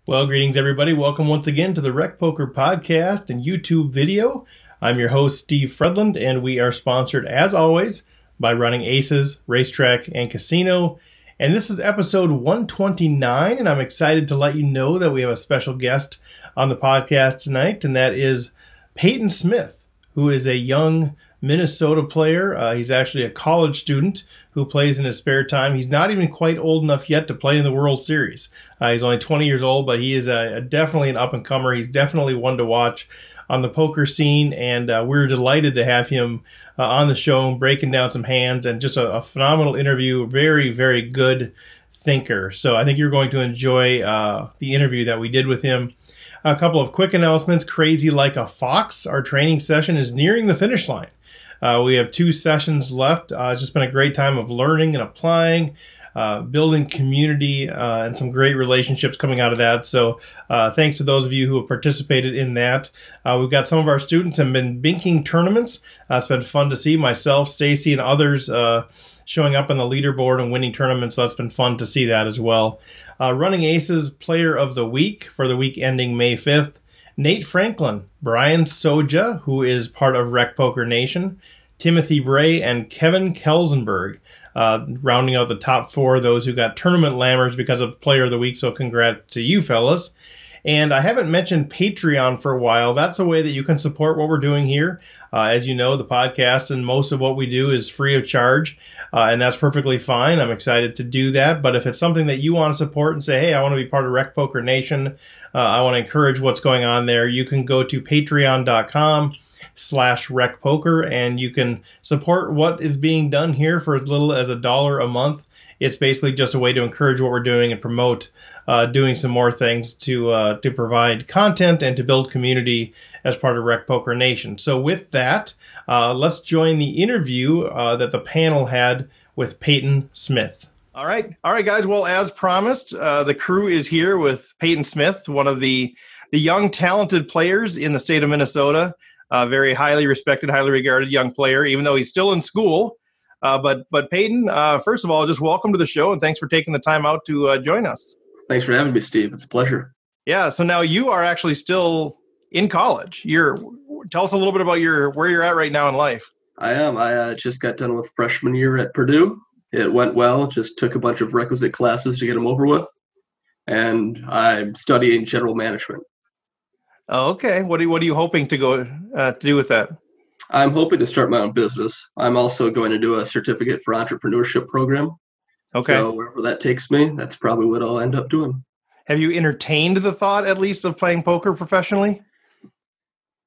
Well, greetings, everybody. Welcome once again to the RecPoker podcast and YouTube video. I'm your host, Steve Fredlund, and we are sponsored, as always, by Running Aces, Racetrack, and Casino. And this is episode 129, and I'm excited to let you know that we have a special guest on the podcast tonight, and that is Payton Smith, who is a young Minnesota player. He's actually a college student who plays in his spare time. He's not even quite old enough yet to play in the World Series. He's only 20 years old, but he is definitely an up-and-comer. He's definitely one to watch on the poker scene, and we're delighted to have him on the show, breaking down some hands, and just a phenomenal interview. Very, very good thinker. So I think you're going to enjoy the interview that we did with him. A couple of quick announcements. Crazy Like a Fox, our training session, is nearing the finish line. We have 2 sessions left. It's just been a great time of learning and applying, building community, and some great relationships coming out of that. So thanks to those of you who have participated in that. We've got some of our students have been binking tournaments. It's been fun to see myself, Stacy, and others showing up on the leaderboard and winning tournaments. So that's been fun to see that as well. Running Aces Player of the Week for the week ending May 5th. Nate Franklin, Brian Soja, who is part of RecPoker Nation, Timothy Bray, and Kevin Kelsenberg, rounding out the top 4, those who got tournament lammers because of Player of the Week, so congrats to you fellas. And I haven't mentioned Patreon for a while. That's a way that you can support what we're doing here. As you know, the podcast and most of what we do is free of charge, and that's perfectly fine. I'm excited to do that. But if it's something that you want to support and say, hey, I want to be part of RecPoker Nation, I want to encourage what's going on there, you can go to patreon.com/RecPoker, and you can support what is being done here for as little as $1 a month. It's basically just a way to encourage what we're doing and promote doing some more things to provide content and to build community as part of RecPoker Nation. So with that, let's join the interview that the panel had with Payton Smith. All right, guys. Well, as promised, the crew is here with Payton Smith, one of the young, talented players in the state of Minnesota. Very highly respected, highly regarded young player, even though he's still in school. But Payton, first of all, just welcome to the show, and thanks for taking the time out to join us. Thanks for having me, Steve. It's a pleasure. Yeah. So now you are actually still in college. Tell us a little bit about where you're at right now in life. I am. I just got done with freshman year at Purdue. It went well. Just took a bunch of requisite classes to get them over with, and I'm studying general management. Oh, okay. What are you hoping to go to do with that? I'm hoping to start my own business. I'm also going to do a certificate for entrepreneurship program. Okay. So wherever that takes me, that's probably what I'll end up doing. Have you entertained the thought, at least, of playing poker professionally?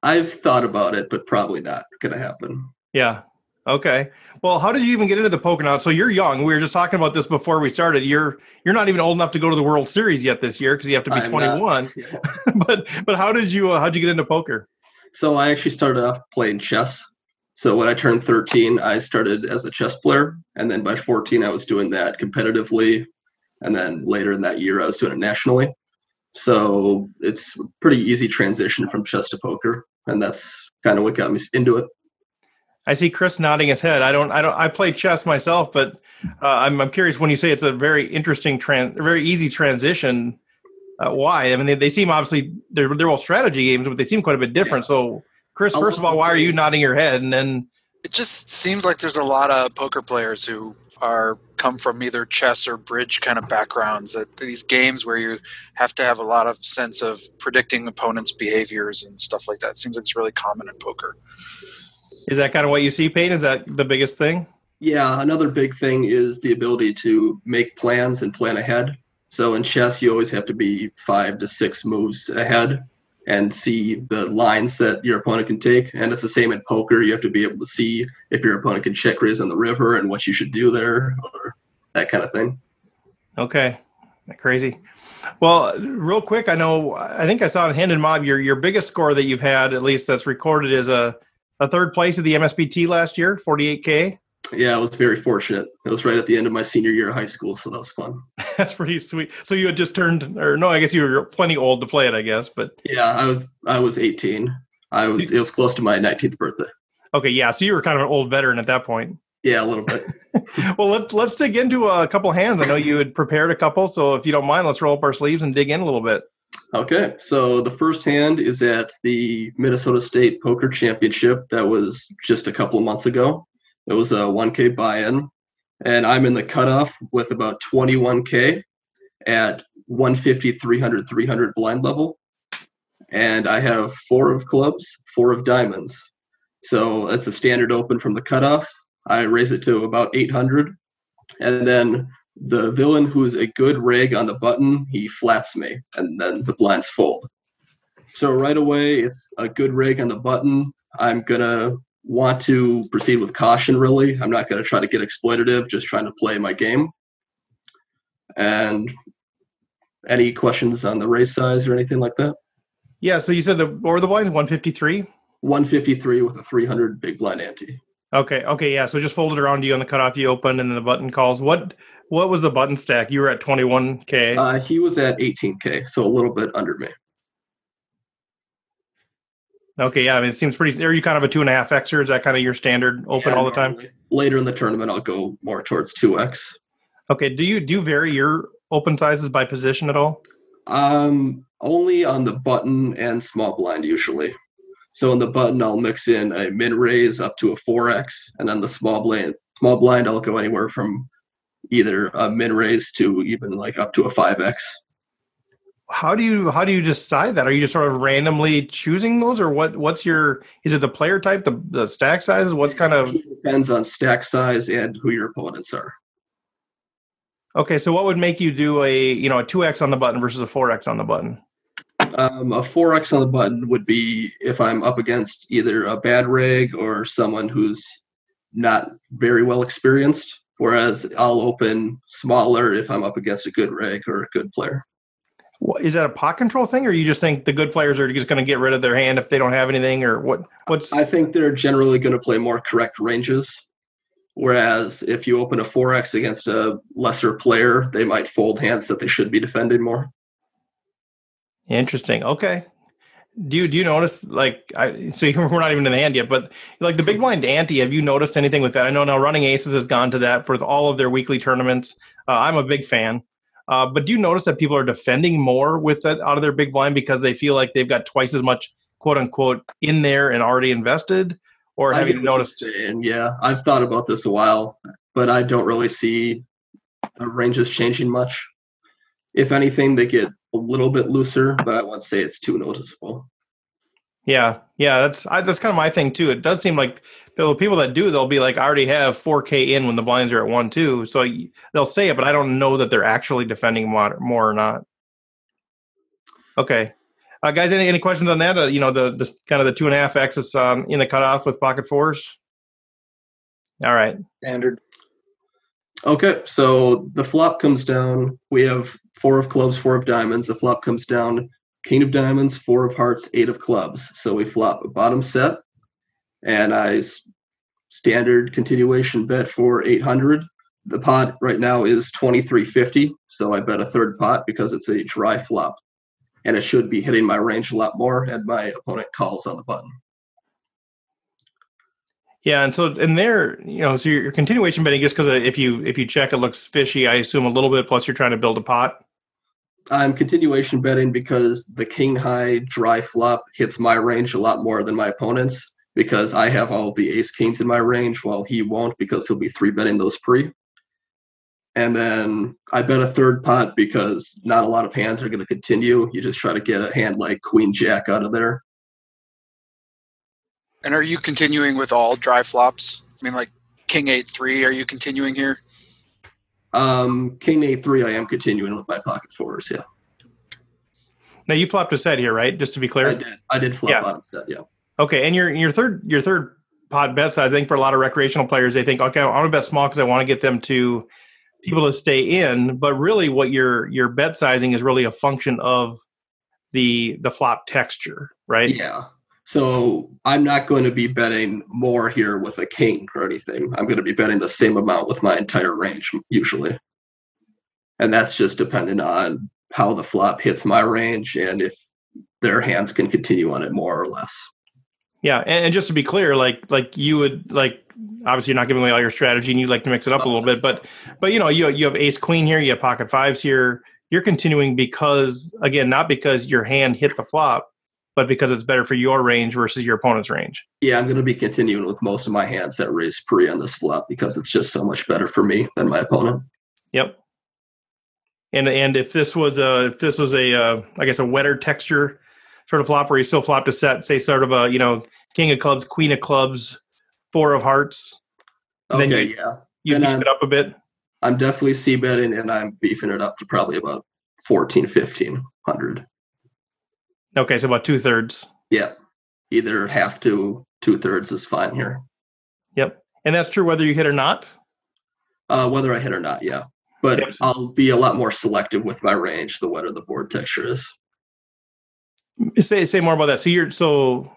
I've thought about it, but probably not going to happen. Yeah. Okay. Well, how did you even get into the poker now? So you're young. We were just talking about this before we started. You're not even old enough to go to the World Series yet this year because you have to be 21. Yeah. but how'd you get into poker? So I actually started off playing chess. So when I turned 13, I started as a chess player. And then by 14, I was doing that competitively. And then later in that year, I was doing it nationally. So it's a pretty easy transition from chess to poker. And that's kind of what got me into it. I see Chris nodding his head. I play chess myself, but I'm curious when you say it's a very interesting, very easy transition. Why? I mean, they seem obviously they're all strategy games, but they seem quite a bit different. Yeah. So, Chris, first of all, why are you nodding your head? And then it just seems like there's a lot of poker players who come from either chess or bridge kind of backgrounds. That these games where you have to have a lot of sense of predicting opponents' behaviors and stuff like that. It seems like it's really common in poker. Is that kind of what you see, Payton? Is that the biggest thing? Yeah, another big thing is the ability to make plans and plan ahead. So in chess, you always have to be 5 to 6 moves ahead and see the lines that your opponent can take. And it's the same in poker. You have to be able to see if your opponent can check raise on the river and what you should do there or that kind of thing. Okay. Crazy. Well, real quick, I think I saw in Hand and Mob, your biggest score that you've had, at least that's recorded, is a third place at the MSBT last year, 48K. Yeah, I was very fortunate. It was right at the end of my senior year of high school, so that was fun. That's pretty sweet. So you had just turned, or no, I guess you were plenty old to play it, I guess. But yeah, I was 18. It was close to my 19th birthday. Okay, yeah. So you were kind of an old veteran at that point. Yeah, a little bit. Well, let's dig into a couple hands. I know you had prepared a couple, so if you don't mind, let's roll up our sleeves and dig in a little bit. Okay, so the first hand is at the Minnesota State Poker Championship. That was just a couple of months ago. It was a 1K buy-in, and I'm in the cutoff with about 21K at 150, 300, 300 blind level. And I have 4 of clubs, 4 of diamonds. So that's a standard open from the cutoff. I raise it to about 800, and then the villain, who's a good rig on the button, he flats me, and then the blinds fold. So right away, it's a good rig on the button. I'm going to want to proceed with caution, really. I'm not going to try to get exploitative, just trying to play my game. And any questions on the raise size or anything like that? Yeah, so you said what were the blinds? 153? 153 with a 300 big blind ante. Okay, yeah. So just fold it around you on the cutoff, you open, and then the button calls. What was the button stack? You were at 21K. He was at 18K, so a little bit under me. Okay, yeah. I mean, it seems pretty. Are you kind of a 2.5Xer? Is that kind of your standard open all the time? Later in the tournament, I'll go more towards 2X. Okay. Do you vary your open sizes by position at all? Only on the button and small blind usually. So in the button, I'll mix in a min raise up to a 4X, and then the small blind, I'll go anywhere from either a min raise to even like up to a 5X. How do you decide that? Are you just sort of randomly choosing those, or what's your? Is it the player type, the stack sizes? What's kind of? It depends on stack size and who your opponents are. Okay, so what would make you do a 2X on the button versus a 4X on the button? A 4X on the button would be if I'm up against either a bad rig or someone who's not very well experienced, whereas I'll open smaller if I'm up against a good rig or a good player. Is that a pot control thing, or you just think the good players are just going to get rid of their hand if they don't have anything, or what's? I think they're generally going to play more correct ranges, whereas if you open a 4X against a lesser player, they might fold hands that they should be defending more. Interesting. Okay. Do you notice, so we're not even in the hand yet, but like the big blind ante, have you noticed anything with that? I know now Running Aces has gone to that for all of their weekly tournaments. I'm a big fan. But do you notice that people are defending more with that out of their big blind because they feel like they've got twice as much quote unquote in there and already invested? Or have you noticed? Yeah, I've thought about this a while, but I don't really see the ranges changing much. If anything, they get a little bit looser, but I wouldn't say it's too noticeable. Yeah, that's kind of my thing too. It does seem like the people that do, they'll be like, I already have 4K in when the blinds are at 1-2, so they'll say it, but I don't know that they're actually defending more or not. Okay, guys, any questions on that? The kind of the 2.5X in the cutoff with pocket fours. All right, standard. Okay, so the flop comes down. We have 4 of clubs, 4 of diamonds. The flop comes down, king of diamonds, 4 of hearts, 8 of clubs. So we flop a bottom set, and I standard continuation bet for 800. The pot right now is 2350, so I bet a third pot because it's a dry flop, and it should be hitting my range a lot more, and my opponent calls on the button. Yeah, and so in there, so your continuation betting, just because if you check, it looks fishy. I assume a little bit. Plus, you're trying to build a pot. I'm continuation betting because the king high dry flop hits my range a lot more than my opponent's, because I have all the ace kings in my range, while he won't because he'll be 3-betting those pre. And then I bet a third pot because not a lot of hands are going to continue. You just try to get a hand like queen jack out of there. And are you continuing with all dry flops? I mean, like king 8-3, are you continuing here? King 8-3, I am continuing with my pocket fours, yeah. Now you flopped a set here, right? Just to be clear. I did flop bottom set, yeah. Okay, and your third pot bet size, I think for a lot of recreational players, they think, okay, I want to bet small because I want to get them to people to stay in. But really, what your bet sizing is really a function of the flop texture, right? Yeah. So I'm not going to be betting more here with a king or anything. I'm going to be betting the same amount with my entire range usually. And that's just dependent on how the flop hits my range and if their hands can continue on it more or less. Yeah, and just to be clear, like you would obviously you're not giving away all your strategy and you'd like to mix it up a little bit, but you have ace queen here, you have pocket fives here, you're continuing because, again, not because your hand hit the flop, but because it's better for your range versus your opponent's range. Yeah, I'm going to be continuing with most of my hands that raise pre on this flop because it's just so much better for me than my opponent. Yep. And if this was a I guess a wetter texture sort of flop where you still flop to set, say sort of a, king of clubs, queen of clubs, four of hearts. Okay, then you beef it up a bit. I'm definitely c-betting, and I'm beefing it up to probably about 1,500. Okay, so about 2/3. Yeah, either half to 2/3 is fine here. Yep, and that's true whether you hit or not? Whether I hit or not, yeah. But Yep. I'll be a lot more selective with my range the wetter the board texture is. Say more about that. So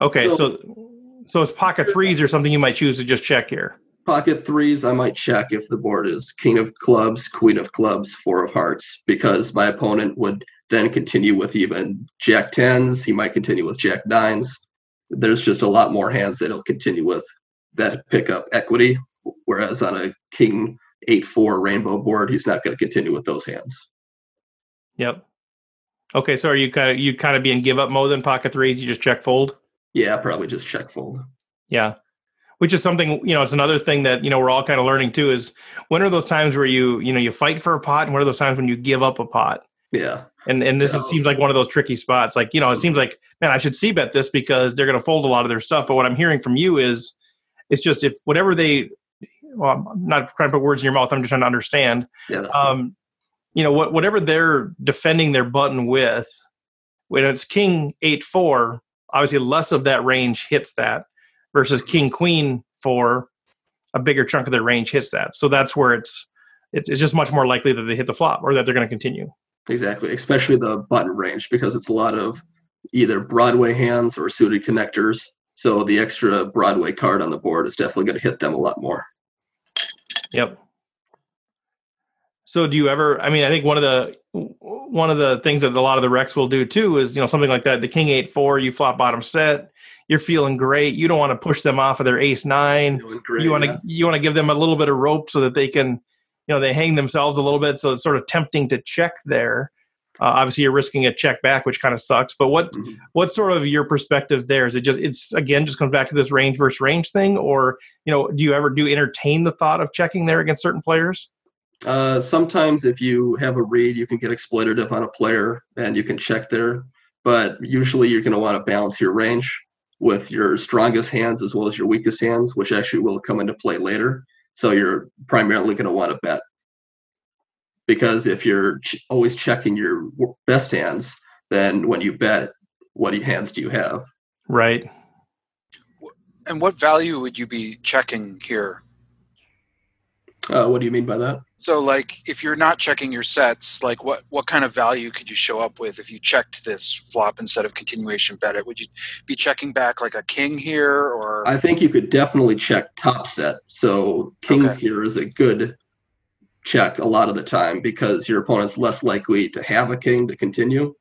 it's pocket threes or something you might choose to just check here. Pocket threes, I might check if the board is king of clubs, queen of clubs, four of hearts, because my opponent would then continue with even jack tens. He might continue with jack nines. There's just a lot more hands that he'll continue with that pick up equity, whereas on a king 8-4 rainbow board, he's not going to continue with those hands. Yep. Okay, so are you kind of be in give up mode in pocket threes? You just check fold? Yeah, probably just check fold. Yeah. Which is something, it's another thing that, we're all kind of learning too, is when are those times where you fight for a pot, and what are those times when you give up a pot? Yeah. And this seems like one of those tricky spots. Like, it seems like, man, I should c-bet this because they're going to fold a lot of their stuff. But what I'm hearing from you is, it's just if whatever I'm not trying to put words in your mouth, I'm just trying to understand. Yeah, that's right. Whatever they're defending their button with, when it's king 8-4, obviously less of that range hits that, versus king queen 4, a bigger chunk of their range hits that. So that's where it's just much more likely that they hit the flop or that they're going to continue. Exactly, especially the button range, because it's a lot of either Broadway hands or suited connectors. So the extra Broadway card on the board is definitely going to hit them a lot more. Yep. So do you ever, I think one of the things that a lot of the Recs will do too is, something like that, the king 8-4, you flop bottom set, you're feeling great. You don't want to push them off of their ace 9. You want to give them a little bit of rope so that they can, they hang themselves a little bit. So it's sort of tempting to check there. Obviously you're risking a check back, which kind of sucks, but what's sort of your perspective there? Is it just comes back to this range versus range thing, or, do you ever entertain the thought of checking there against certain players? Sometimes if you have a read, you can get exploitative on a player and you can check there, but usually you're going to want to balance your range with your strongest hands as well as your weakest hands, which actually will come into play later. So you're primarily going to want to bet, because if you're always checking your best hands, then when you bet, what hands do you have? Right. And what value would you be checking here? What do you mean by that? So, like, if you're not checking your sets, like, what kind of value could you show up with if you checked this flop instead of continuation bet it? Would you be checking back like a king here, or? I think you could definitely check top set. So kings here is a good check a lot of the time because your opponent's less likely to have a king to continue.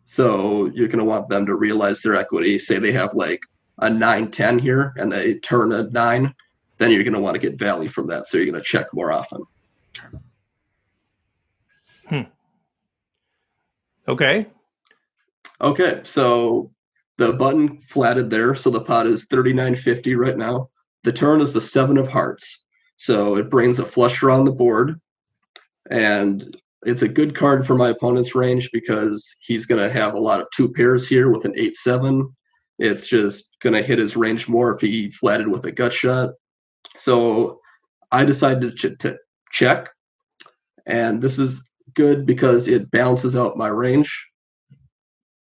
So you're going to want them to realize their equity. Say they have like a 9-10 here and they turn a 9. Then you're going to want to get value from that. So you're going to check more often. Okay. So the button flatted there. So the pot is 39.50 right now. The turn is the 7 of hearts. So it brings a flush draw on the board. And it's a good card for my opponent's range because he's going to have a lot of 2 pairs here with an 8-7. It's just going to hit his range more if he flatted with a gut shot. So I decided to check, and this is good because it balances out my range,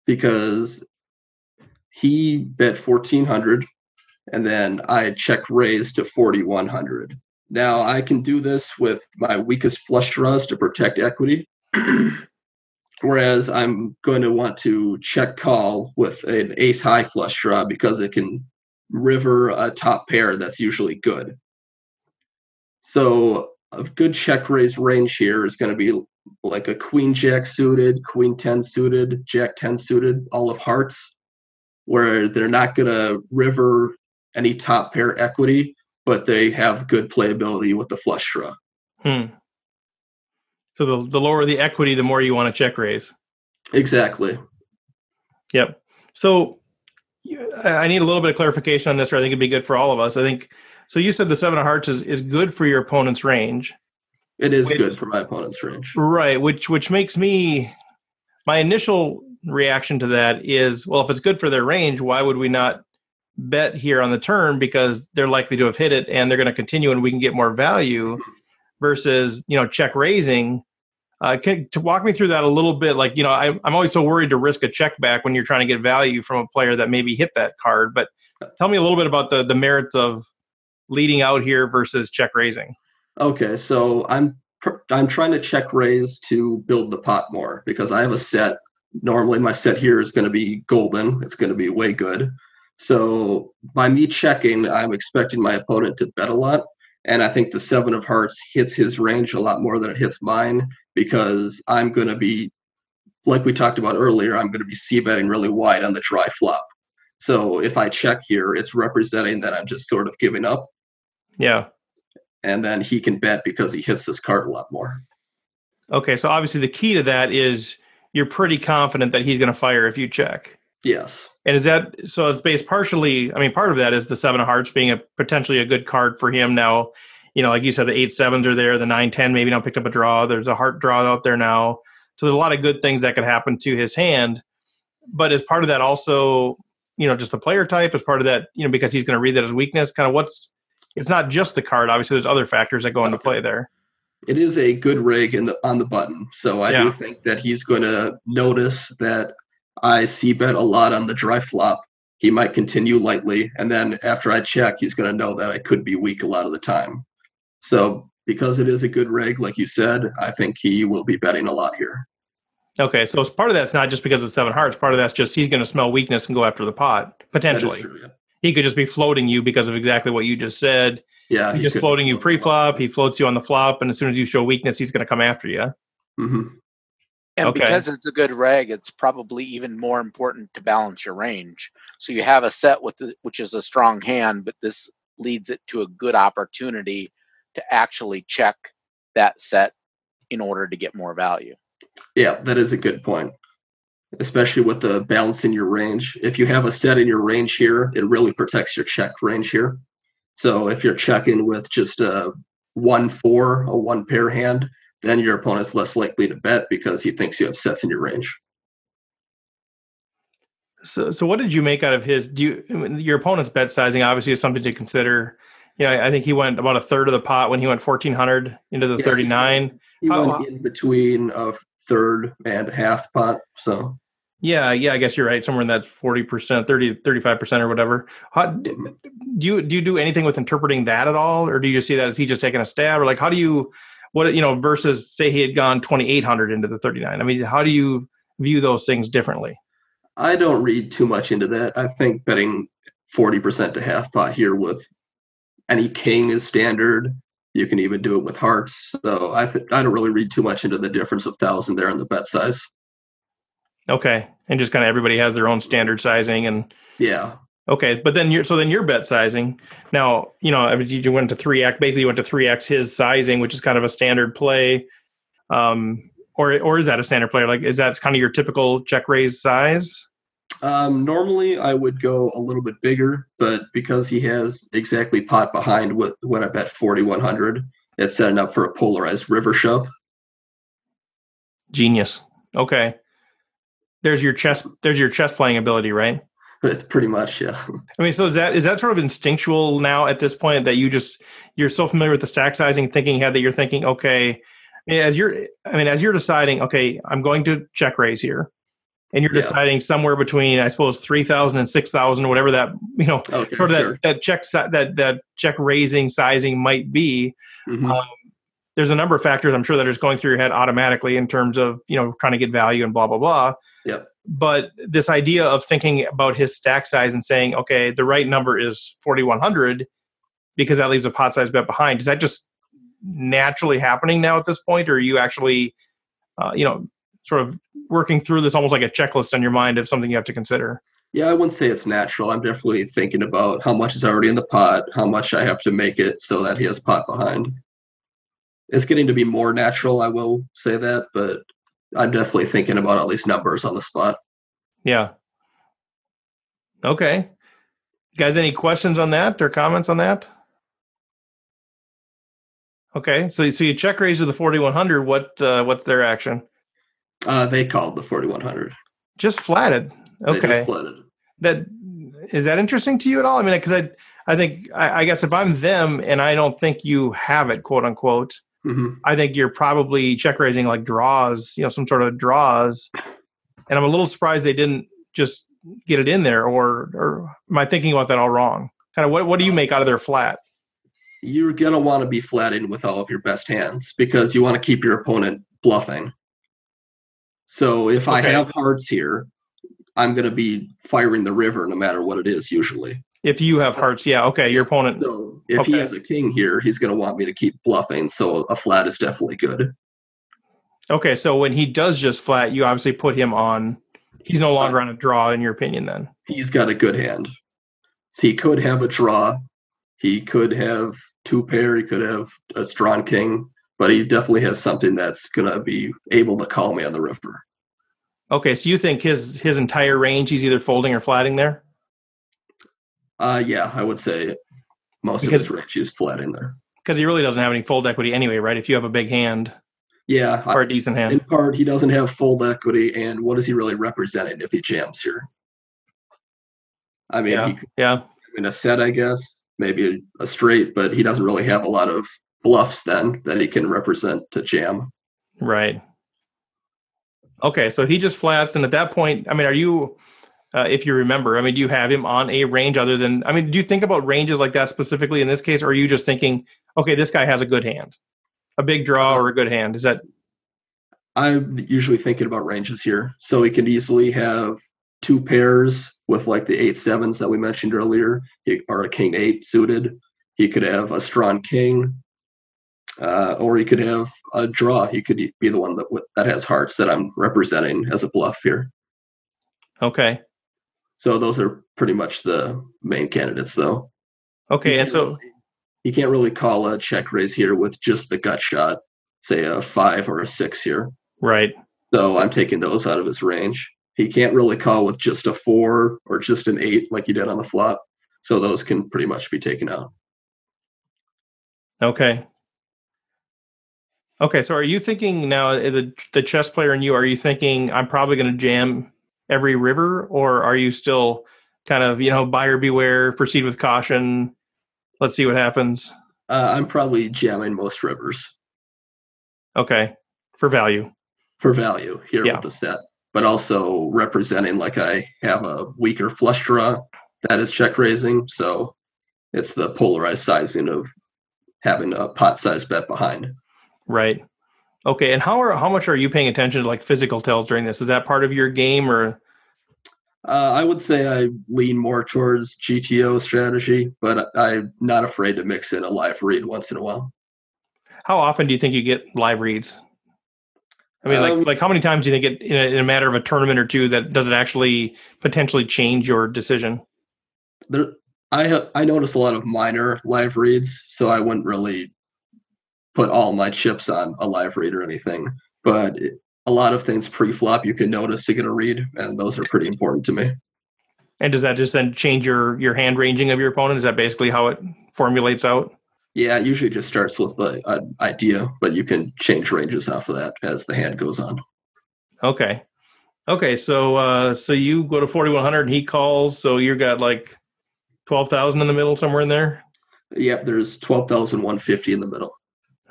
because he bet 1,400 and then I check raise to 4,100. Now I can do this with my weakest flush draws to protect equity, whereas I'm going to want to check call with an ace high flush draw because it can river a top pair that's usually good. So a good check raise range here is going to be like a queen jack suited, queen 10 suited, jack 10 suited, all of hearts, where they're not going to river any top pair equity, but they have good playability with the flush draw. So the lower the equity, the more you want to check raise. Exactly. Yep. So I need a little bit of clarification on this, or I think it'd be good for all of us. I think so. You said the 7 of hearts is good for your opponent's range. It is good for my opponent's range. Right. Which makes me, my initial reaction to that is, well, if it's good for their range, why would we not bet here on the turn? Because they're likely to have hit it and they're going to continue and we can get more value versus, check raising. To walk me through that a little bit, like, I'm always so worried to risk a check back when you're trying to get value from a player that maybe hit that card. But tell me a little bit about the merits of leading out here versus check raising. Okay, so I'm trying to check raise to build the pot more because I have a set. Normally my set here is going to be golden. It's going to be way good. So by me checking, I'm expecting my opponent to bet a lot. And I think the 7 of hearts hits his range a lot more than it hits mine because I'm going to be, like we talked about earlier, I'm going to be c-betting really wide on the dry flop. So if I check here, it's representing that I'm just sort of giving up. Yeah. And then he can bet because he hits this card a lot more. Okay, so obviously the key to that is you're pretty confident that he's going to fire if you check. Yes. And is that, so it's based partially, part of that is the 7 of hearts being potentially a good card for him now. Like you said, the 8-7s are there, the 9-10 maybe now picked up a draw. There's a heart draw out there now. So there's a lot of good things that could happen to his hand. But as part of that also, just the player type, as part of that, because he's going to read that as weakness, kind of it's not just the card. Obviously, there's other factors that go into play there. It is a good rig on the button. So I do think that he's going to notice that I c-bet a lot on the dry flop. He might continue lightly. And then after I check, he's going to know that I could be weak a lot of the time. So because it is a good rig, like you said, I think he will be betting a lot here. Okay, so part of that's not just because of 7 hearts. Part of that's just he's going to smell weakness and go after the pot, potentially. That is true, yeah. He could just be floating you because of exactly what you just said. Yeah, he's just floating you pre-flop. He floats you on the flop, and as soon as you show weakness, he's going to come after you. Mm-hmm. And because it's a good reg, it's probably even more important to balance your range. So you have a set which is a strong hand, but this leads it to a good opportunity to actually check that set in order to get more value. Yeah, that is a good point, especially with the balance in your range. If you have a set in your range here, it really protects your check range here. So if you're checking with just a 1-4, a 1 pair hand, then your opponent's less likely to bet because he thinks you have sets in your range. So what did you make out of his? Your opponent's bet sizing obviously is something to consider. I think he went about a third of the pot when he went 1,400 into the 39. He went in between a third and half pot. So yeah, I guess you're right. Somewhere in that 40%, 30, 35% or whatever. Do you do anything with interpreting that at all, or do you just see that as he just taking a stab, or like how do you? Versus say he had gone 2,800 into the 39. How do you view those things differently? I don't read too much into that. I think betting 40% to half pot here with any king is standard. You can even do it with hearts. So I don't really read too much into the difference of 1,000 there in the bet size. Okay, and just kind of everybody has their own standard sizing and yeah. Okay, but then your bet sizing now, you went to 3x, basically you went to 3x his sizing, which is kind of a standard play, or is that a standard play? Like, is that kind of your typical check raise size? Normally I would go a little bit bigger, but because he has exactly pot behind when I bet 4,100, it's setting up for a polarized river shove. Genius. Okay, there's your chess playing ability, right? It's pretty much, yeah. So is that sort of instinctual now at this point that you're so familiar with the stack sizing thinking head that you're thinking, okay, as you're deciding, okay, I'm going to check raise here, and you're deciding somewhere between, I suppose, 3,000 and 6,000, whatever that that check raising sizing might be. Mm-hmm. There's a number of factors I'm sure that is going through your head automatically in terms of trying to get value and blah blah blah. Yep. But this idea of thinking about his stack size and saying, okay, the right number is 4,100 because that leaves a pot size bet behind. Is that just naturally happening now at this point? Or are you actually, sort of working through this almost like a checklist on your mind of something you have to consider? Yeah, I wouldn't say it's natural. I'm definitely thinking about how much is already in the pot, how much I have to make it so that he has pot behind. It's getting to be more natural, I will say that, but I'm definitely thinking about all these numbers on the spot. Yeah. Okay. Guys, any questions on that or comments on that? Okay, so you check raise to the 4100. What's their action? They called the 4100. Just flatted. Okay. They just flatted. Is that interesting to you at all? I mean, because I guess if I'm them and I don't think you have it, quote unquote, I think you're probably check raising like draws, some sort of draws, and I'm a little surprised they didn't just get it in there, or am I thinking about that all wrong? Kind of what do you make out of their flat? You're going to want to be flatting with all of your best hands because you want to keep your opponent bluffing. So if I have hearts here, I'm going to be firing the river no matter what it is usually. If you have hearts, yeah, okay, your opponent. So if he has a king here, he's going to want me to keep bluffing, so a flat is definitely good. Okay, so when he does just flat, you obviously put him on. He's no longer on a draw, in your opinion, then? He's got a good hand. So he could have a draw. He could have two pair. He could have a strong king. But he definitely has something that's going to be able to call me on the river. Okay, so you think his entire range, he's either folding or flatting there? Yeah, I would say most of his range is flatting there. Because he really doesn't have any fold equity anyway, right? If you have a big hand. Yeah. Or a decent hand. In part, he doesn't have fold equity, and what is he really representing if he jams here? I mean, he could in a set, I guess, maybe a straight, but he doesn't really have a lot of bluffs then that he can represent to jam. Right. Okay, so he just flats, and at that point, I mean, are you, if you remember, I mean, do you have him on a range other than, I mean, do you think about ranges like that specifically in this case, or are you just thinking, okay, this guy has a good hand, a big draw or a good hand? Is that? I'm usually thinking about ranges here. So he could easily have two pairs with like the 8-7s that we mentioned earlier, or a king 8 suited. He could have a strong king, or he could have a draw. He could be the one that has hearts that I'm representing as a bluff here. Okay. So those are pretty much the main candidates, though. Okay, and so he can't really call a check raise here with just the gut shot, say a 5 or a 6 here. Right. So I'm taking those out of his range. He can't really call with just a 4 or just an 8 like he did on the flop. So those can pretty much be taken out. Okay. Okay, so are you thinking now, the chess player in you, are you thinking I'm probably going to jam every river, or are you still kind of, buyer beware, proceed with caution, let's see what happens? I'm probably jamming most rivers. Okay, for value. For value here with the set, but also representing like I have a weaker flush draw that is check raising, so it's the polarized sizing of having a pot size bet behind. Right. Okay. And how much are you paying attention to like physical tells during this? Is that part of your game, or? I would say I lean more towards GTO strategy, but I'm not afraid to mix in a live read once in a while. How often do you think you get live reads? I mean, like how many times do you think in a matter of a tournament or two that does it actually potentially change your decision? I notice a lot of minor live reads, so I wouldn't really put all my chips on a live read or anything. But a lot of things pre-flop you can notice to get a read, and those are pretty important to me. And does that just then change your hand ranging of your opponent? Is that basically how it formulates out? Yeah, it usually just starts with an idea, but you can change ranges off of that as the hand goes on. Okay. So you go to 4,100 and he calls. So you got like 12,000 in the middle, somewhere in there. Yep, there's 12,150 in the middle.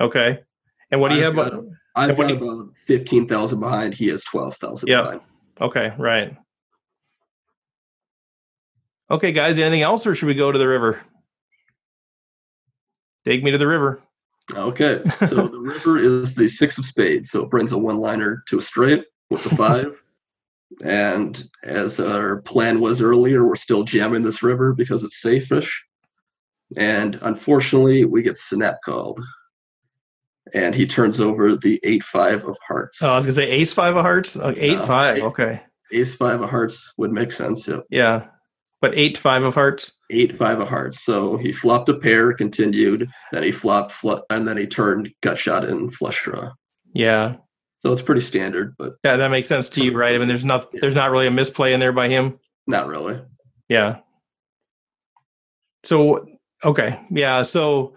Okay. And what do you have? I've got about 15,000 behind. He has 12,000 behind. Okay, right. Okay, guys. Anything else, or should we go to the river? Take me to the river. Okay, so the river is the 6 of spades, so it brings a one-liner to a straight with the 5. And as our plan was earlier, we're still jamming this river because it's safe-ish. And unfortunately, we get snap called. And he turns over the 8-5 of hearts. Oh, I was going to say ace-5 of hearts? 8-5, okay. Ace-5 of hearts would make sense, yeah. Yeah. But 8-5 of hearts? 8-5 of hearts. So he flopped a pair, continued, then he flopped, and then he turned, gut shot in flush draw. Yeah. So it's pretty standard, but yeah, that makes sense to you, right? I mean, there's not really a misplay in there by him. Not really. Yeah. So okay, yeah. So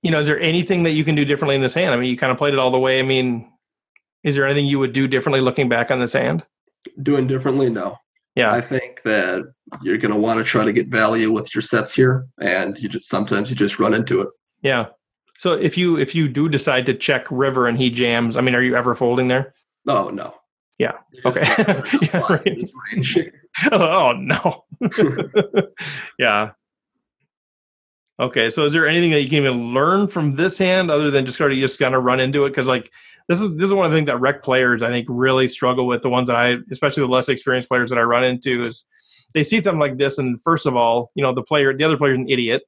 is there anything that you can do differently in this hand? I mean, you kind of played it all the way. I mean, is there anything you would do differently looking back on this hand? Doing differently, no. Yeah. I think that you're going to want to try to get value with your sets here, and sometimes you just run into it. Yeah. So if you do decide to check river and he jams, I mean, are you ever folding there? Oh, no. Yeah. Okay. Yeah, right. Oh, no. Yeah. Okay. So is there anything that you can even learn from this hand other than just kind of run into it? Because this is one of the things that rec players I think really struggle with. The ones that especially the less experienced players that I run into, is they see something like this, and first of all, the other player's an idiot.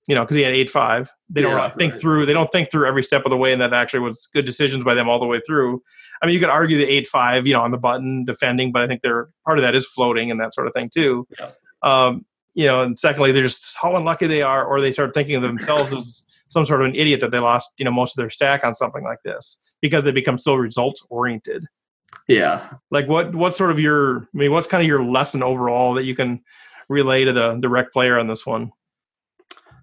Because he had 8-5. They don't think through. They don't think through every step of the way, and that actually was good decisions by them all the way through. I mean, you could argue the 8-5, on the button defending, but I think part of that is floating and that sort of thing too. Yeah. And secondly, they're just how unlucky they are, or they start thinking of themselves as some sort of an idiot that they lost, most of their stack on something like this because they become so results oriented. Yeah. Like what's kind of your lesson overall that you can relay to the rec player on this one?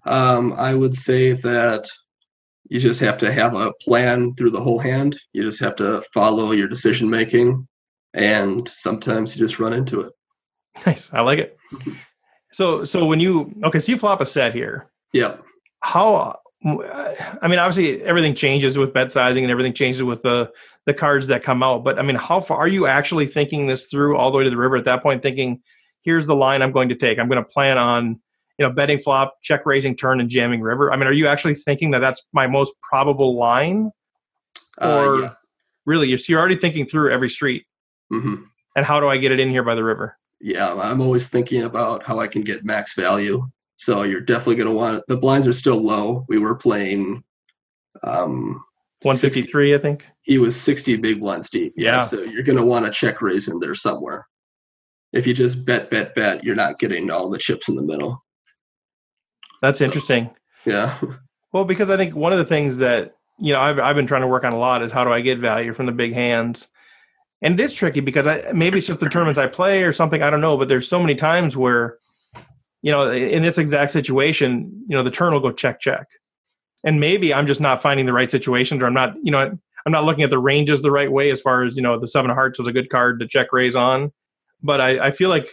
I would say that you just have to have a plan through the whole hand. You just have to follow your decision making, and sometimes you just run into it. Nice. I like it. So when you flop a set here. Yeah. I mean, obviously everything changes with bet sizing and everything changes with the cards that come out. But I mean, how far are you actually thinking this through all the way to the river at that point, thinking, here's the line I'm going to take. I'm going to plan on, betting flop, check raising turn, and jamming river. I mean, are you actually thinking that that's my most probable line? Or yeah. Really, you're already thinking through every street. Mm-hmm. And how do I get it in here by the river? Yeah, I'm always thinking about how I can get max value. So you're definitely going to want the blinds are still low. We were playing 153, 60, I think. He was 60 big blinds deep. Yeah. So you're going to want to check raise in there somewhere. If you just bet, you're not getting all the chips in the middle. That's interesting. Yeah. Well, because I think one of the things that, I've been trying to work on a lot is how do I get value from the big hands? And it is tricky because maybe it's just the tournaments I play or something. I don't know. But there's so many times where, in this exact situation, the turn will go check. And maybe I'm just not finding the right situations, or I'm not looking at the ranges the right way as far as, the 7 of hearts was a good card to check raise on. But I feel like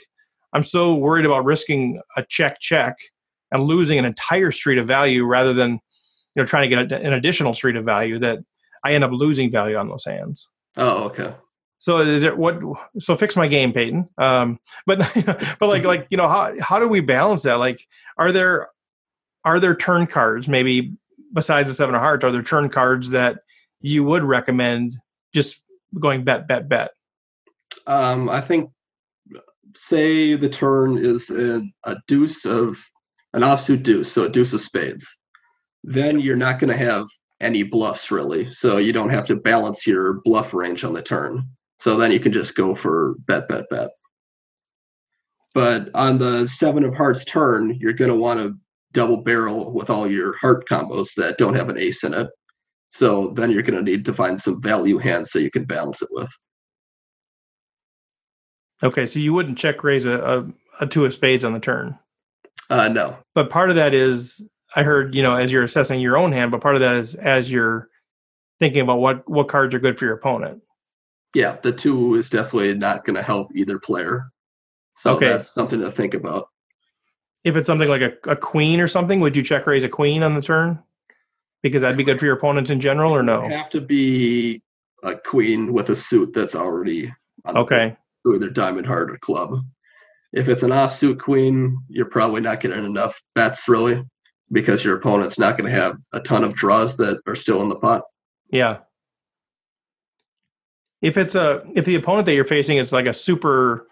I'm so worried about risking a check and losing an entire street of value rather than, trying to get an additional street of value that I end up losing value on those hands. Oh, okay. So so fix my game, Peyton. But how do we balance that? Like, are there turn cards, maybe besides the 7 of hearts, are there turn cards that you would recommend just going bet? I think, say the turn is a deuce of an offsuit deuce, so a deuce of spades. Then you're not going to have any bluffs really, so you don't have to balance your bluff range on the turn. So then you can just go for bet. But on the 7 of hearts turn, you're going to want to double barrel with all your heart combos that don't have an ace in it. So then you're going to need to find some value hands so you can balance it with. Okay, so you wouldn't check raise a 2 of spades on the turn? No. But part of that is, I heard, as you're assessing your own hand, but part of that is as you're thinking about what cards are good for your opponent. Yeah, the 2 is definitely not going to help either player. So that's something to think about. If it's something like a queen or something, would you check raise a queen on the turn? Because that'd be good for your opponent in general, or no? It would have to be a queen with a suit that's already on the board, either diamond, heart, or club. If it's an offsuit queen, you're probably not getting enough bets, really, because your opponent's not going to have a ton of draws that are still in the pot. Yeah. If the opponent that you're facing is like a super,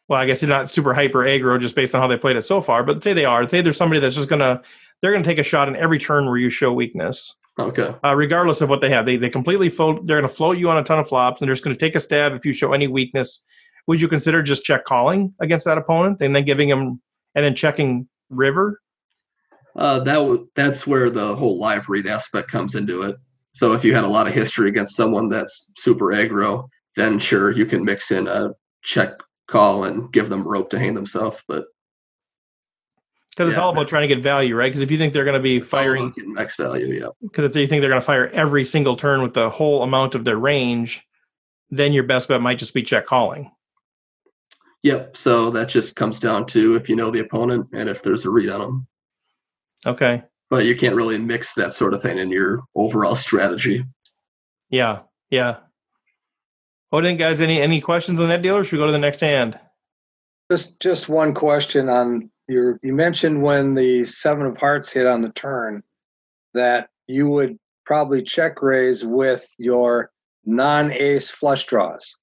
well, I guess they're not super hyper aggro just based on how they played it so far, but say there's somebody that's just they're going to take a shot in every turn where you show weakness. Okay. Regardless of what they have, they completely float. They're going to float you on a ton of flops, and they're just going to take a stab if you show any weakness would you consider just check calling against that opponent and then giving him and then checking river? That's where the whole live read aspect comes into it. So if you had a lot of history against someone that's super aggro, then sure, you can mix in a check call and give them rope to hang themselves. But because it's all about trying to get value, right? Because if you think they're going to be firing max value, yeah. Because if you think they're going to fire every single turn with the whole amount of their range, then your best bet might just be check calling. Yep. So that just comes down to if you know the opponent and if there's a read on them. Okay. But you can't really mix that sort of thing in your overall strategy. Yeah. Yeah. Well, then, guys, any questions on that deal, or should we go to the next hand? Just one question on you mentioned when the 7 of hearts hit on the turn that you would probably check raise with your non-ace flush draws.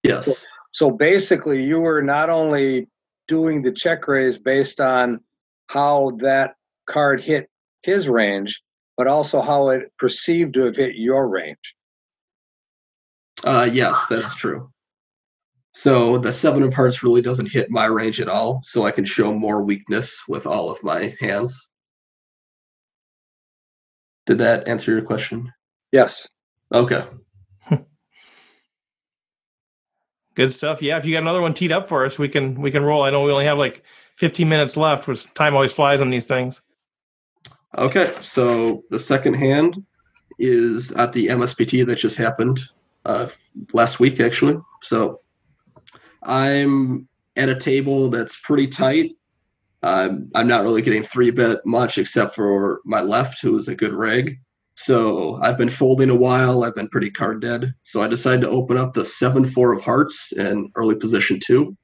Yes. So basically, you were not only doing the check raise based on how that card hit his range, but also how it perceived to have hit your range. Yes, that is true. So the 7 of hearts really doesn't hit my range at all, so I can show more weakness with all of my hands. Did that answer your question? Yes. Okay. Good stuff. Yeah, if you got another one teed up for us, we can roll. I know we only have like 15 minutes left, which time always flies on these things. Okay, so the second hand is at the MSPT that just happened last week, actually. So I'm at a table that's pretty tight. I'm not really getting 3-bet much except for my left, who is a good reg. So I've been folding a while. I've been pretty card dead. So I decided to open up the 7-4 of hearts in early position 2.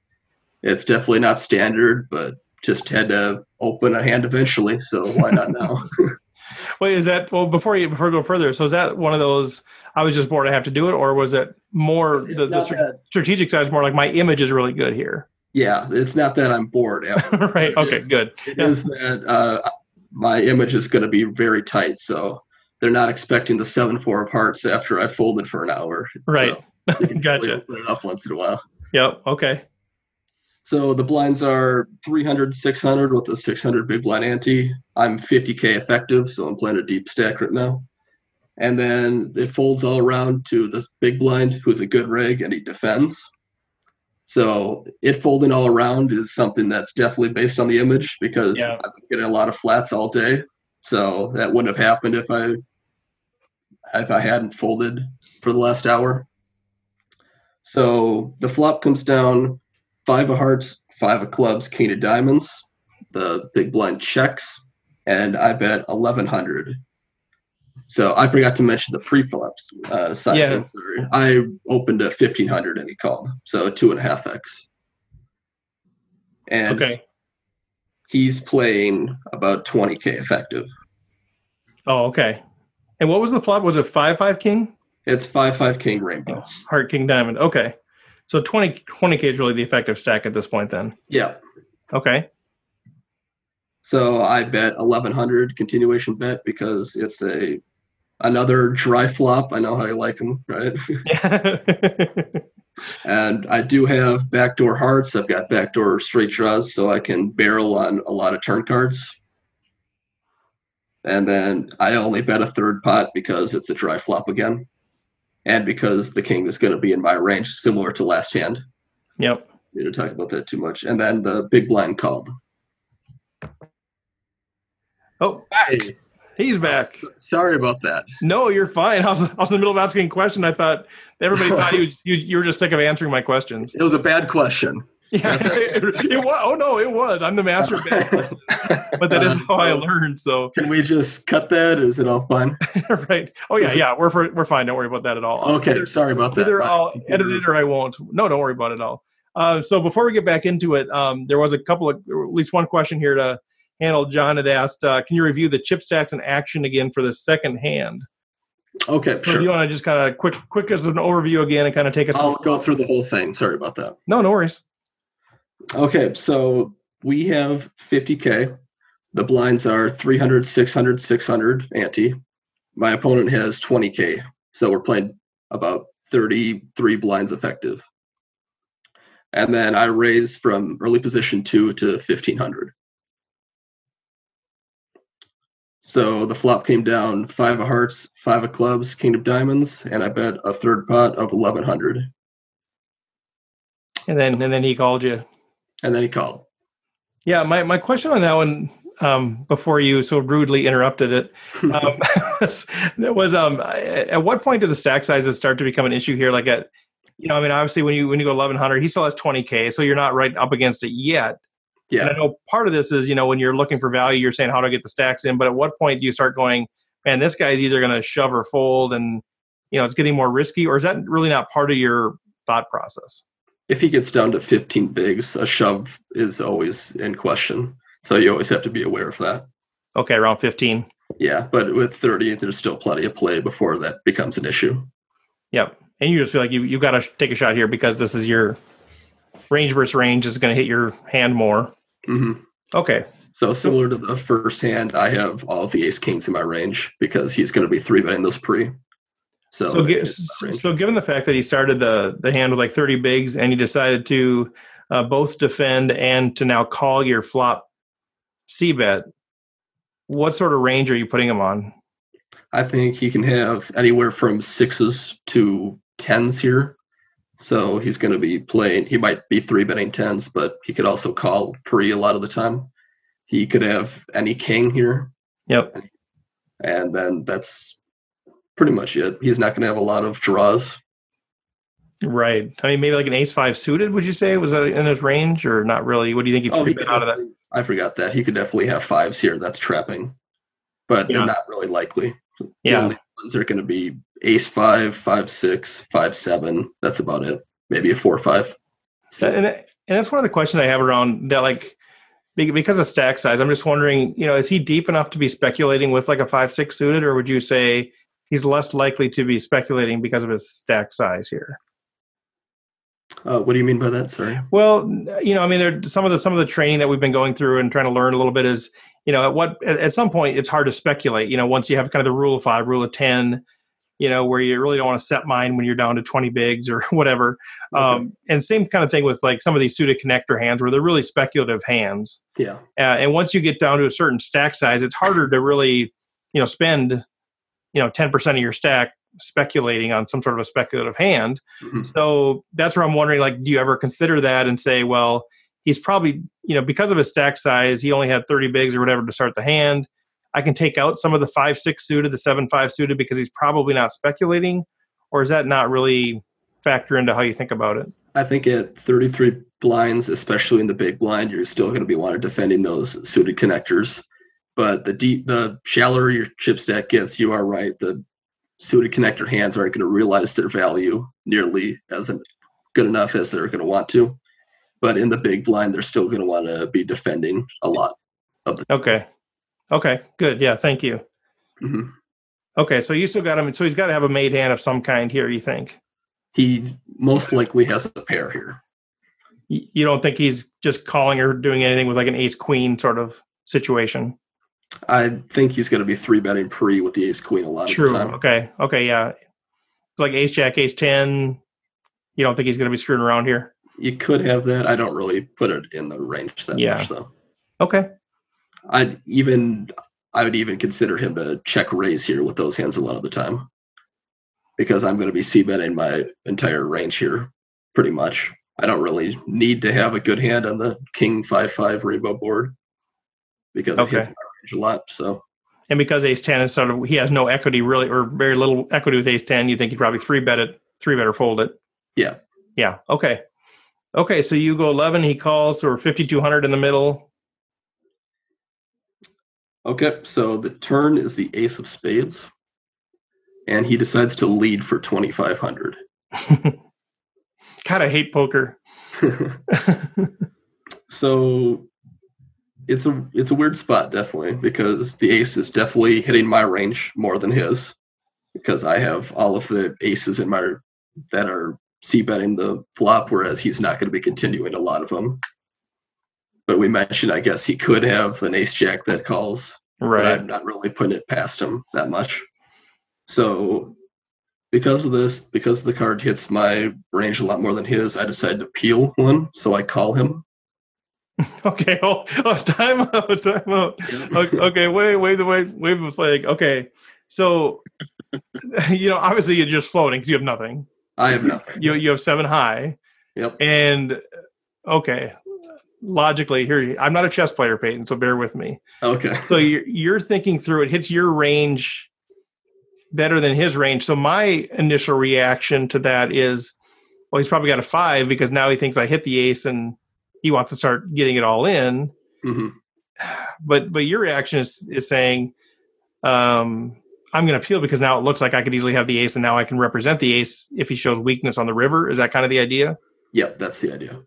It's definitely not standard, but just had to open a hand eventually. So why not now? Wait, is that, well, before we go further, so is that one of those, I was just bored, I have to do it, or was it more, the strategic side is more like my image is really good here? Yeah, it's not that I'm bored. Right, okay, good. It is that my image is going to be very tight, so they're not expecting the 7-4 of hearts after I folded for an hour. Right, so you can gotcha. Open it up once in a while. Yep, okay. So the blinds are 300, 600 with a 600 big blind ante. I'm 50K effective, so I'm playing a deep stack right now. And then it folds all around to this big blind, who's a good reg, and he defends. So it folding all around is something that's definitely based on the image because I've been getting a lot of flats all day. So that wouldn't have happened if I hadn't folded for the last hour. So the flop comes down 5 of hearts, 5 of clubs, king of diamonds. The big blind checks, and I bet 1,100. So I forgot to mention the pre-flops sizing. Yeah. Sorry. I opened a 1,500 and he called, so 2.5x. And he's playing about 20K effective. Oh, okay. And what was the flop? Was it 5-5 king? It's 5-5 king rainbow. Heart king diamond. Okay. So 20K is really the effective stack at this point then? Yeah. Okay. So I bet 1,100 continuation bet because it's another dry flop. I know how you like them, right? Yeah. And I do have backdoor hearts. I've got backdoor straight draws, so I can barrel on a lot of turn cards. And then I only bet a third pot because it's a dry flop again. And because the king is going to be in my range, similar to last hand. Yep. We didn't talk about that too much. And then the big blind called. Oh, back. He's back. Sorry about that. No, you're fine. I was in the middle of asking a question. I thought everybody thought you were just sick of answering my questions. It was a bad question. Yeah, it was. Oh no, it was. I'm the master of bad questions. But that isn't how I learned. So can we just cut that? Is it all fine? Right. Oh yeah. We're fine. Don't worry about that at all. Okay. Sorry about that. Either I'll edit it or I won't. No, don't worry about it at all. So before we get back into it, there was at least one question here to handle. John had asked, can you review the chip stacks in action again for the second hand? Okay, so sure. Do you want to just kind of quick as an overview again and kind of take it? I'll go through the whole thing. Sorry about that. No worries. Okay, so we have 50K. The blinds are 300, 600, 600 ante. My opponent has 20K, so we're playing about 33 blinds effective. And then I raised from early position 2 to 1,500. So the flop came down 5 of hearts, 5 of clubs, king of diamonds, and I bet a third pot of 1,100. And then he called you. And then he called. Yeah, my question on that one, before you so rudely interrupted it, was at what point did the stack sizes start to become an issue here? Like obviously when you go 1,100, he still has 20K, so you're not right up against it yet. Yeah. And I know part of this is, when you're looking for value, you're saying how to get the stacks in. But at what point do you start going, man, this guy's either going to shove or fold and, it's getting more risky? Or is that really not part of your thought process? If he gets down to 15 bigs, a shove is always in question. So you always have to be aware of that. Okay, around 15. Yeah, but with 30, there's still plenty of play before that becomes an issue. Yep. And you just feel like you've got to take a shot here because this is your range versus range is going to hit your hand more. Mm-hmm. Okay. So similar to the first hand, I have all of the ace kings in my range because he's going to be 3-betting those pre. So given the fact that he started the hand with like 30 bigs and he decided to both defend and to now call your flop c-bet, what sort of range are you putting him on? I think he can have anywhere from 6s to 10s here. So he's going to be playing, he might be 3-betting 10s, but he could also call pre a lot of the time. He could have any king here. Yep. And then that's pretty much it. He's not going to have a lot of draws. Right. I mean, maybe like an ace-5 suited, would you say? Was that in his range or not really? What do you think he'd 3-bet out of that? I forgot that. He could definitely have 5s here. That's trapping. But they're not really likely. The only ones are going to be ace-5, 5-6, 5-7. That's about it. Maybe a 4-5. So. And that's one of the questions I have around that, like, because of stack size, I'm just wondering, is he deep enough to be speculating with like a 5-6 suited, or would you say he's less likely to be speculating because of his stack size here? What do you mean by that? Sorry. Well, I mean, some of the training that we've been going through and trying to learn a little bit is, at some point it's hard to speculate. Once you have kind of the rule of 5, rule of 10, where you really don't want to set mine when you're down to 20 bigs or whatever. Okay. And same kind of thing with like some of these suited connector hands where they're really speculative hands. Yeah. And once you get down to a certain stack size, it's harder to really, spend 10% of your stack speculating on some sort of a speculative hand. Mm-hmm. So that's where I'm wondering, like, do you ever consider that and say, well, he's probably, because of his stack size, he only had 30 bigs or whatever to start the hand. I can take out some of the 5-6 suited, the 7-5 suited, because he's probably not speculating? Or is that not really factor into how you think about it? I think at 33 blinds, especially in the big blind, you're still going to be wanting defending those suited connectors. But the shallower your chip stack gets, you are right. The suited connector hands aren't going to realize their value nearly as good enough as they're going to want to. But in the big blind, they're still going to want to be defending a lot of the. Okay, good. Yeah, thank you. Mm-hmm. Okay, so you still got him. So he's got to have a made hand of some kind here, you think? He most likely has a pair here. You don't think he's just calling or doing anything with like an ace-queen sort of situation? I think he's going to be 3-betting pre with the ace-queen a lot of the time. True, okay, yeah. Like ace-jack, ace-10, you don't think he's going to be screwing around here? You could have that. I don't really put it in the range that much, though. Okay. I would even consider him to check raise here with those hands a lot of the time, because I'm going to be c-betting my entire range here pretty much. I don't really need to have a good hand on the king 5-5 rainbow board because it hits my range a lot. So, and because ace-10 is sort of, he has no equity really, or very little equity with ace-10, you think he'd probably 3-bet or fold it. Yeah. Okay, so you go 11, he calls, or 5,200 in the middle. Okay, so the turn is the ace of spades, and he decides to lead for 2,500. God, I hate poker. So it's a weird spot, definitely, because the ace is definitely hitting my range more than his, because I have all of the aces in my that are c-betting the flop, whereas he's not going to be continuing a lot of them. But we mentioned, I guess he could have an ace-jack that calls, right? But I'm not really putting it past him that much. So Because of this, because the card hits my range a lot more than his, I decided to peel one, so I call him. Okay, time out. Okay, wave the flag. Okay, so obviously you're just floating because you have nothing. I have nothing. You have 7 high. Yep. And okay, logically here, I'm not a chess player, Peyton, so bear with me. Okay. So you're thinking through it. Hits your range better than his range. So my initial reaction to that is, well, he's probably got a 5 because now he thinks I hit the ace and he wants to start getting it all in. Mm-hmm. But your reaction is saying, I'm going to peel because now it looks like I could easily have the ace and now I can represent the ace if he shows weakness on the river. Is that kind of the idea? Yep, that's the idea.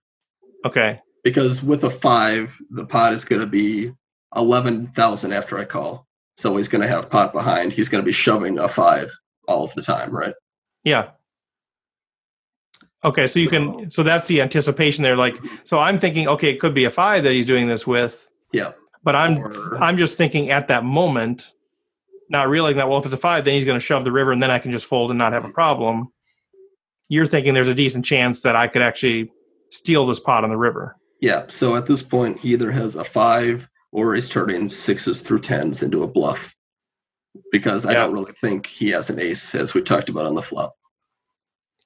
Okay. Because with a 5, the pot is going to be 11,000 after I call. So he's going to have pot behind. He's going to be shoving a 5 all of the time, right? Yeah. Okay, so that's the anticipation there. Like, so I'm thinking, okay, it could be a 5 that he's doing this with. Yeah. But I'm just thinking at that moment, not realizing that, well, if it's a 5, then he's going to shove the river and then I can just fold and not have a problem. You're thinking there's a decent chance that I could actually steal this pot on the river. Yeah, so at this point, he either has a 5 or he's turning 6s through 10s into a bluff. Because I don't really think he has an ace, as we talked about on the flop.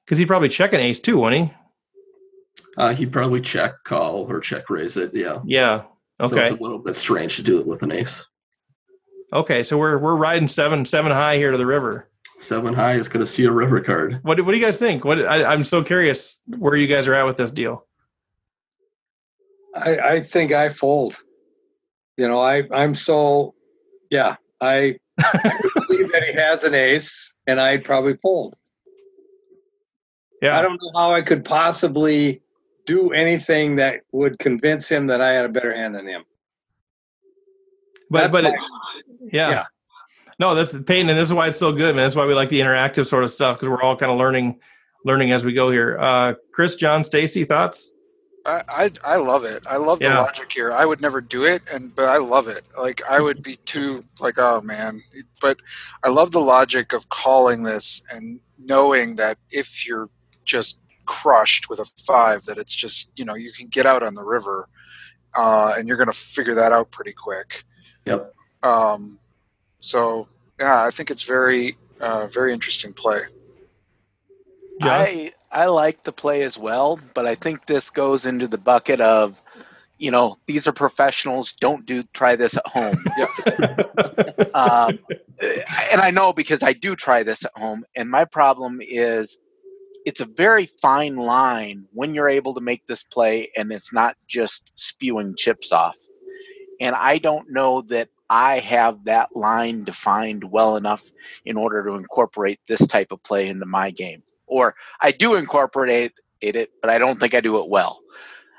Because he'd probably check an ace too, wouldn't he? He'd probably check, call, or check raise it, yeah. Yeah, okay. So it's a little bit strange to do it with an ace. Okay, so we're riding 7 high here to the river. 7 high is going to see a river card. What do you guys think? I'm so curious where you guys are at with this deal. I think I fold. I'm so, yeah, I believe that he has an ace, and I'd probably fold. Yeah. I don't know how I could possibly do anything that would convince him that I had a better hand than him. Yeah. No, that's Peyton, and this is why it's so good, man. That's why we like the interactive sort of stuff, because we're all kind of learning as we go here. Chris, John, Stacy, thoughts? I love it. I love the logic here. I would never do it, but I love it. Like, I would be too, like, oh man. But I love the logic of calling this and knowing that if you're just crushed with a 5, that it's just, you can get out on the river, and you're going to figure that out pretty quick. Yep. So yeah, I think it's very, very interesting play. John? I like the play as well, but I think this goes into the bucket of, these are professionals. Don't try this at home. And I know because I do try this at home, and my problem is it's a very fine line when you're able to make this play and it's not just spewing chips off. And I don't know that I have that line defined well enough in order to incorporate this type of play into my game. Or I do incorporate it, but I don't think I do it well.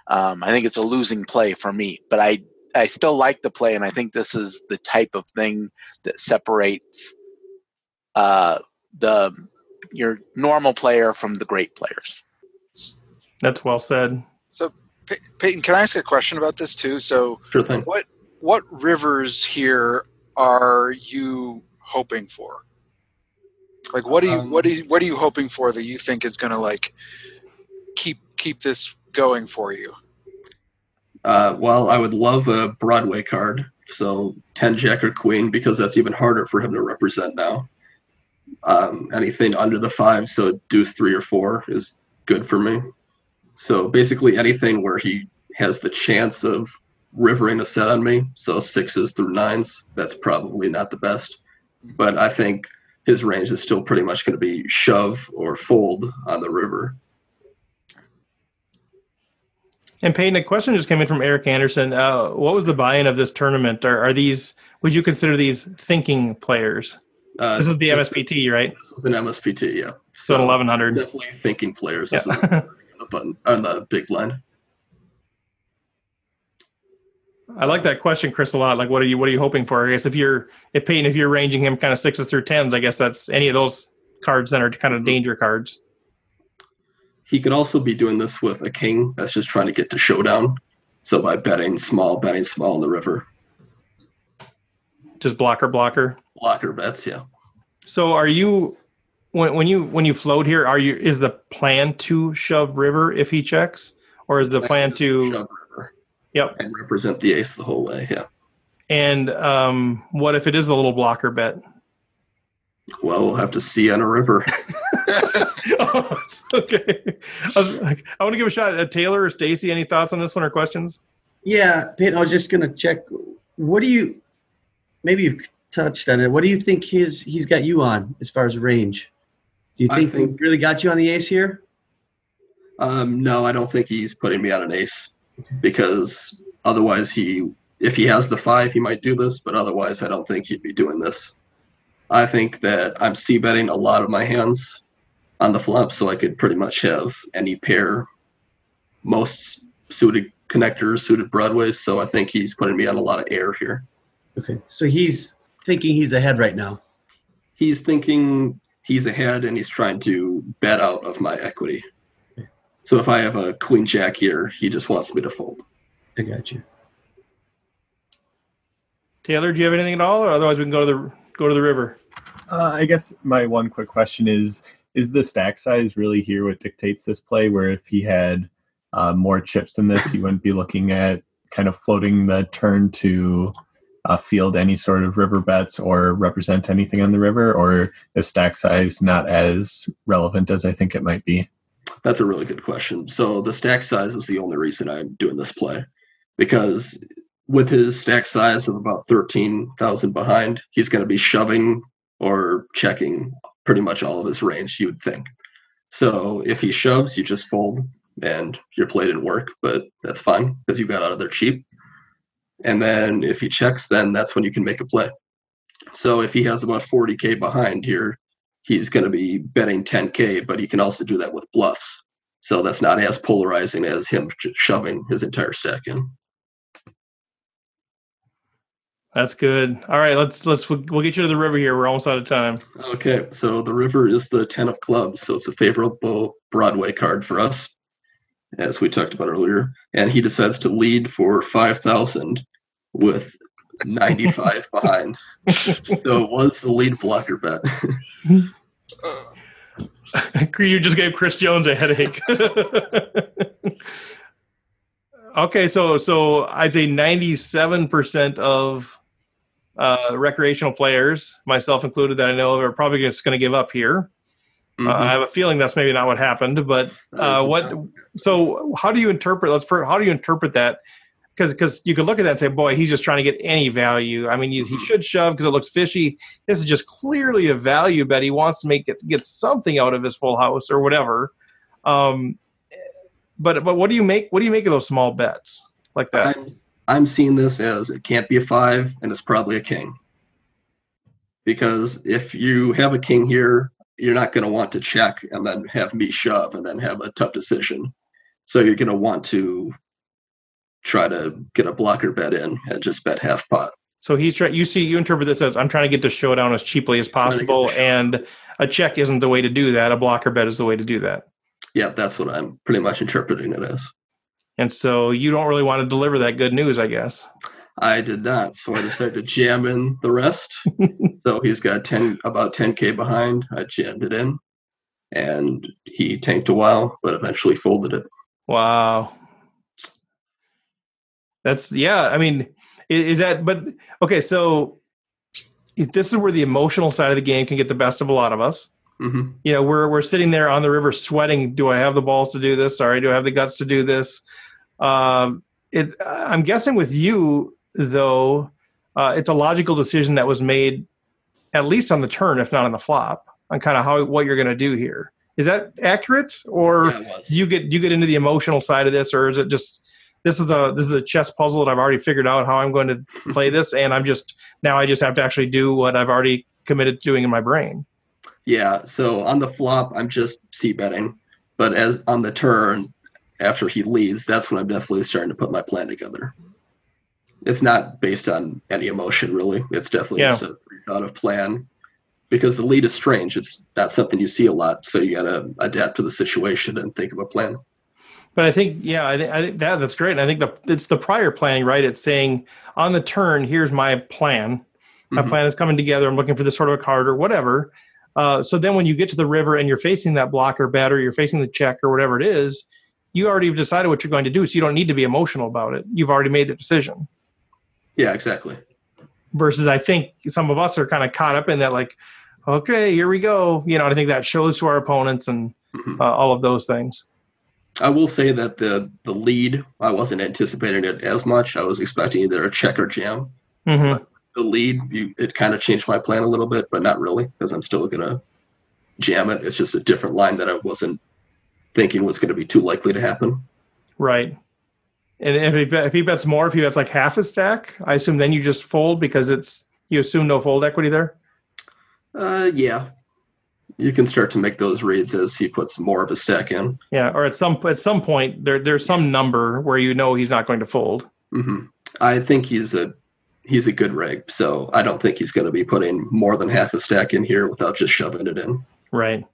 I think it's a losing play for me. But I still like the play, and I think this is the type of thing that separates your normal player from the great players. That's well said. So, Peyton, can I ask a question about this too? So, sure thing. What rivers here are you hoping for? Like, what are you hoping for that you think is going to like keep this going for you? Well, I would love a Broadway card, so 10 Jack or Queen, because that's even harder for him to represent now. Anything under the 5, so deuce 3 or 4 is good for me. So basically anything where he has the chance of rivering a set on me, so 6s through 9s, that's probably not the best. But I think his range is still pretty much going to be shove or fold on the river. And Peyton, a question just came in from Eric Anderson. What was the buy-in of this tournament? Are these? Would you consider these thinking players? This is the MSPT, right? This was an MSPT, yeah. So 1100. Definitely thinking players. Yeah. The button on the big line. I like that question, Chris, a lot. Like, what are you hoping for? I guess if Peyton, if you're ranging him kind of 6s through 10s, I guess that's any of those cards that are kind of danger cards. He could also be doing this with a king that's just trying to get to showdown. So by betting small in the river. Just blocker. Blocker bets, yeah. So are you when you float here, is the plan to shove river if he checks, or is the plan to shove river? Yep. And represent the ace the whole way. Yeah. And what if it is a little blocker bet? Well, we'll have to see on a river. Oh, okay. I want to give a shot at Taylor or Stacy. Any thoughts on this one or questions? Yeah, Peyton, I was just going to check. What do you? Maybe you've touched on it. What do you think he's got you on as far as range? Do you think he really got you on the ace here? No, I don't think he's putting me on an ace, because otherwise if he has the 5, he might do this, but otherwise I don't think he'd be doing this. I think that I'm c-betting a lot of my hands on the flop, so I could pretty much have any pair, most suited connectors, suited broadways, so I think he's putting me on a lot of air here. Okay, so he's thinking he's ahead right now. He's thinking he's ahead, and he's trying to bet out of my equity. Okay. So if I have a queen jack here, he just wants me to fold. I got you. Taylor, do you have anything at all, or otherwise we can go to the river? I guess my one quick question is the stack size really here what dictates this play, where if he had more chips than this, you wouldn't be looking at kind of floating the turn to field any sort of river bets or represent anything on the river, or is stack size not as relevant as I think it might be? That's a really good question. So the stack size is the only reason I'm doing this play, because with his stack size of about 13,000 behind, he's going to be shoving or checking pretty much all of his range, you would think. So if he shoves, you just fold, and your play didn't work, but that's fine because you got out of there cheap. And then if he checks, then that's when you can make a play. So if he has about 40K behind here, he's going to be betting 10K, but he can also do that with bluffs. So that's not as polarizing as him shoving his entire stack in. That's good. All right, we'll get you to the river here. We're almost out of time. Okay, so the river is the 10 of clubs, so it's a favorable Broadway card for us, as we talked about earlier. And he decides to lead for 5,000 with 95 behind. So it was the lead blocker bet. You just gave Chris Jones a headache. Okay, so I'd say 97% of recreational players, myself included, that I know of, are probably just going to give up here. Mm-hmm. I have a feeling that's maybe not what happened, but so how do you interpret? How do you interpret that? Because you could look at that and say, boy, he's just trying to get any value. I mean, he should shove because it looks fishy. This is just clearly a value bet. He wants to get something out of his full house or whatever. But what do you make? What do you make of those small bets like that? I'm seeing this as it can't be a 5, and it's probably a king. Because if you have a king here, you're not going to want to check and then have me shove and then have a tough decision. So you're going to want to try to get a blocker bet in and just bet half pot. So you interpret this as I'm trying to get the showdown as cheaply as possible, and a check isn't the way to do that. A blocker bet is the way to do that. Yeah, that's what I'm pretty much interpreting it as. And so you don't really want to deliver that good news, I guess. I did not, so I decided to jam in the rest. So he's got about 10K behind. I jammed it in, and he tanked a while, but eventually folded it. Wow. I mean, is that, but okay, so this is where the emotional side of the game can get the best of a lot of us. Mm-hmm. You know, we're sitting there on the river sweating. Do I have the balls to do this? Sorry, do I have the guts to do this? I'm guessing with you, though, it's a logical decision that was made at least on the turn, if not on the flop, on kind of what you're going to do here. Is that accurate, or do you get into the emotional side of this, or is it just this is a chess puzzle that I've already figured out how I'm going to play this, and I just have to actually do what I've already committed to doing in my brain? Yeah, so on the flop, I'm just c-betting. But as on the turn, after he leads, that's when I'm definitely starting to put my plan together. It's not based on any emotion, really. It's definitely just a thought of plan. Because the lead is strange. It's not something you see a lot, so you got to adapt to the situation and think of a plan. But I think, I think that's great. And I think it's the prior planning, right? It's saying, on the turn, here's my plan. My plan is coming together. I'm looking for this sort of a card or whatever. So then when you get to the river and you're facing that blocker bet or you're facing the check or whatever it is, you already have decided what you're going to do, so you don't need to be emotional about it. You've already made the decision. Yeah, exactly. Versus I think some of us are kind of caught up in that, like, okay, here we go. You know, I think that shows to our opponents and all of those things. I will say that the lead, I wasn't anticipating it as much. I was expecting either a check or jam. But the lead, it kind of changed my plan a little bit, but not really, because I'm still going to jam it. It's just a different line that I wasn't thinking was going to be too likely to happen. Right. And if he bets more, if he bets like half a stack, I assume then you just fold because you assume no fold equity there? Yeah. You can start to make those reads as he puts more of a stack in. Yeah, or at some point there's some number where you know he's not going to fold. I think he's a good reg, so I don't think he's going to be putting more than half a stack in here without just shoving it in. Right.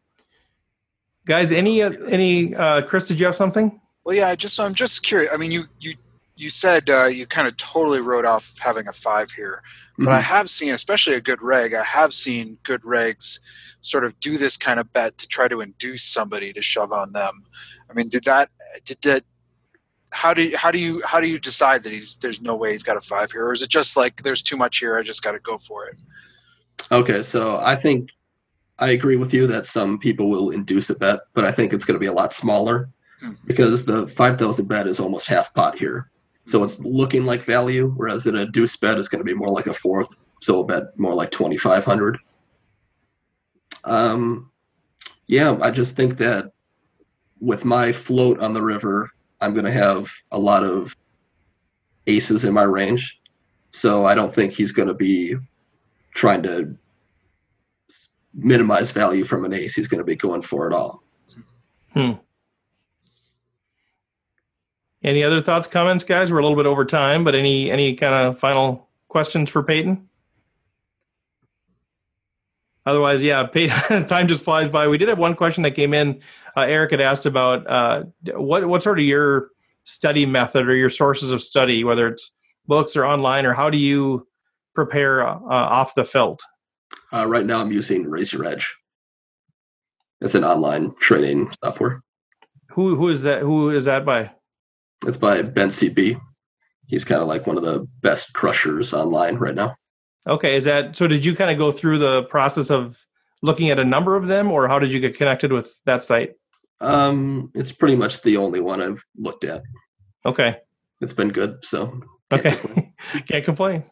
Guys, any Chris, did you have something? Well, yeah, I'm just curious. I mean, you said you kind of totally wrote off having a 5 here, but I have seen, especially a good reg, I have seen good regs sort of do this kind of bet to try to induce somebody to shove on them. I mean, did that how do you decide that there's no way he's got a 5 here, or is it just like there's too much here, I just got to go for it? Okay, so I think I agree with you that some people will induce a bet, but I think it's going to be a lot smaller because the 5,000 bet is almost half pot here. So it's looking like value, whereas an induce bet is going to be more like a fourth, so we'll bet more like 2,500. Yeah, I just think that with my float on the river, I'm going to have a lot of aces in my range. So I don't think he's going to be trying to minimize value from an ace. He's going to be going for it all. Any other thoughts, comments, guys? We're a little bit over time, but any kind of final questions for Peyton? Otherwise, yeah, time just flies by. We did have one question that came in. Eric had asked about what sort of your study method or your sources of study, whether it's books or online, or how do you prepare off the felt? Right now I'm using Razor Edge. It's an online trading software. Who is that? Who is that by? It's by Ben CB. He's kind of like one of the best crushers online right now. Okay, so did you kind of go through the process of looking at a number of them, or how did you get connected with that site? It's pretty much the only one I've looked at. Okay. It's been good, so can't complain.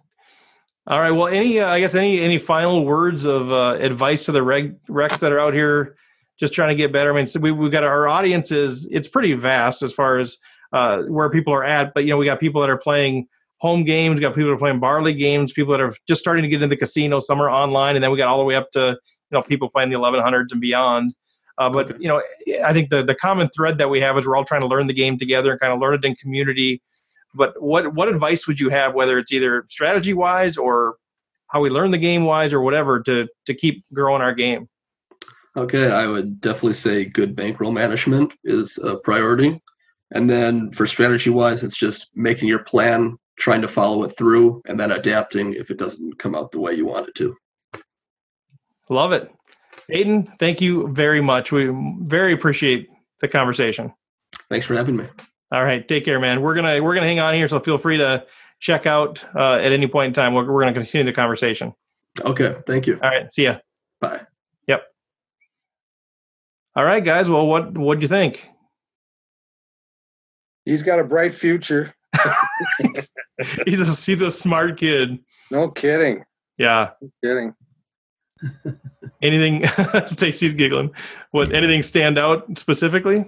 All right. Well, any final words of advice to the recs that are out here just trying to get better? I mean, so we've got our audience it's pretty vast as far as where people are at, but we got people that are playing home games, we got people that are playing barley games, people that are just starting to get into the casino, some are online, and then we got all the way up to people playing the 1100s and beyond. But I think the common thread that we have is we're all trying to learn the game together and kind of learn it in community. But what advice would you have, whether it's either strategy wise or how we learn the game wise or whatever, to keep growing our game? Okay, I would definitely say good bankroll management is a priority. And then for strategy wise, it's just making your plan, trying to follow it through, and then adapting if it doesn't come out the way you want it to. Love it. Peyton, thank you very much. We very appreciate the conversation. Thanks for having me. All right, take care, man. We're gonna hang on here, so feel free to check out at any point in time. We're gonna continue the conversation. Okay, thank you. All right, see ya. Bye. Yep. All right, guys. Well, what'd you think? He's got a bright future. He's a smart kid. No kidding. Yeah. No kidding. Anything? Stacy's giggling. Anything stand out specifically?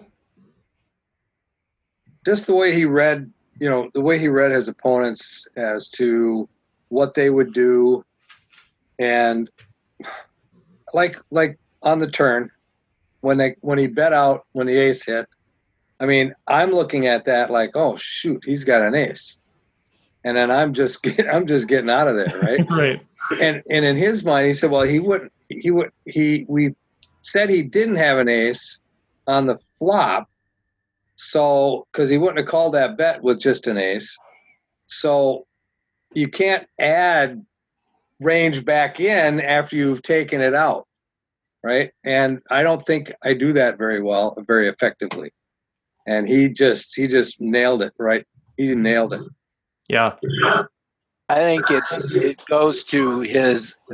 Just the way he read, the way he read his opponents as to what they would do, and like on the turn when he bet out when the ace hit. I mean, I'm looking at that like, oh shoot, he's got an ace, and then I'm just getting out of there, right? Right. And in his mind, he said, well, we said he didn't have an ace on the flop, so because he wouldn't have called that bet with just an ace, so you can't add range back in after you've taken it out. right? And I don't think I do that very well, very effectively. And he just nailed it, right? He nailed it. Yeah. I think it goes to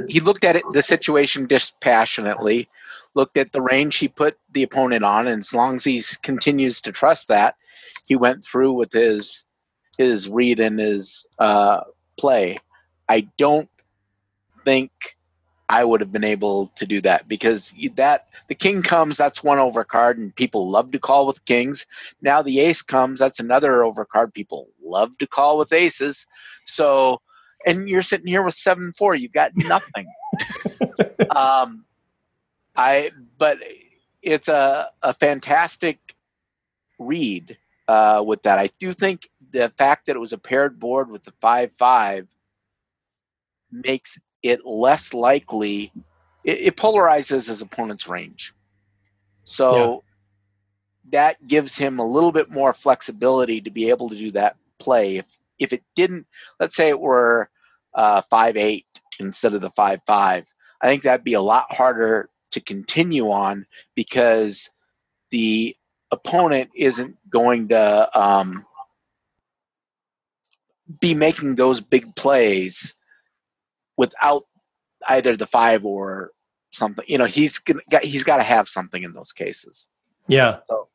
he looked at the situation dispassionately, looked at the range he put the opponent on, and as long as he continues to trust that, he went through with his read and his play. I don't think I would have been able to do that, because the king comes, that's one overcard, and people love to call with kings. Now the ace comes, that's another overcard. People love to call with aces. So, and you're sitting here with 7-4, you've got nothing. But it's a fantastic read with that. I do think the fact that it was a paired board with the 5-5 makes it less likely. It polarizes his opponent's range. So that gives him a little bit more flexibility to be able to do that play. If it didn't, let's say it were 5-8 instead of the 5-5, I think that'd be a lot harder to continue on, because the opponent isn't going to be making those big plays without either the 5 or something. He's got to have something in those cases. Yeah. So.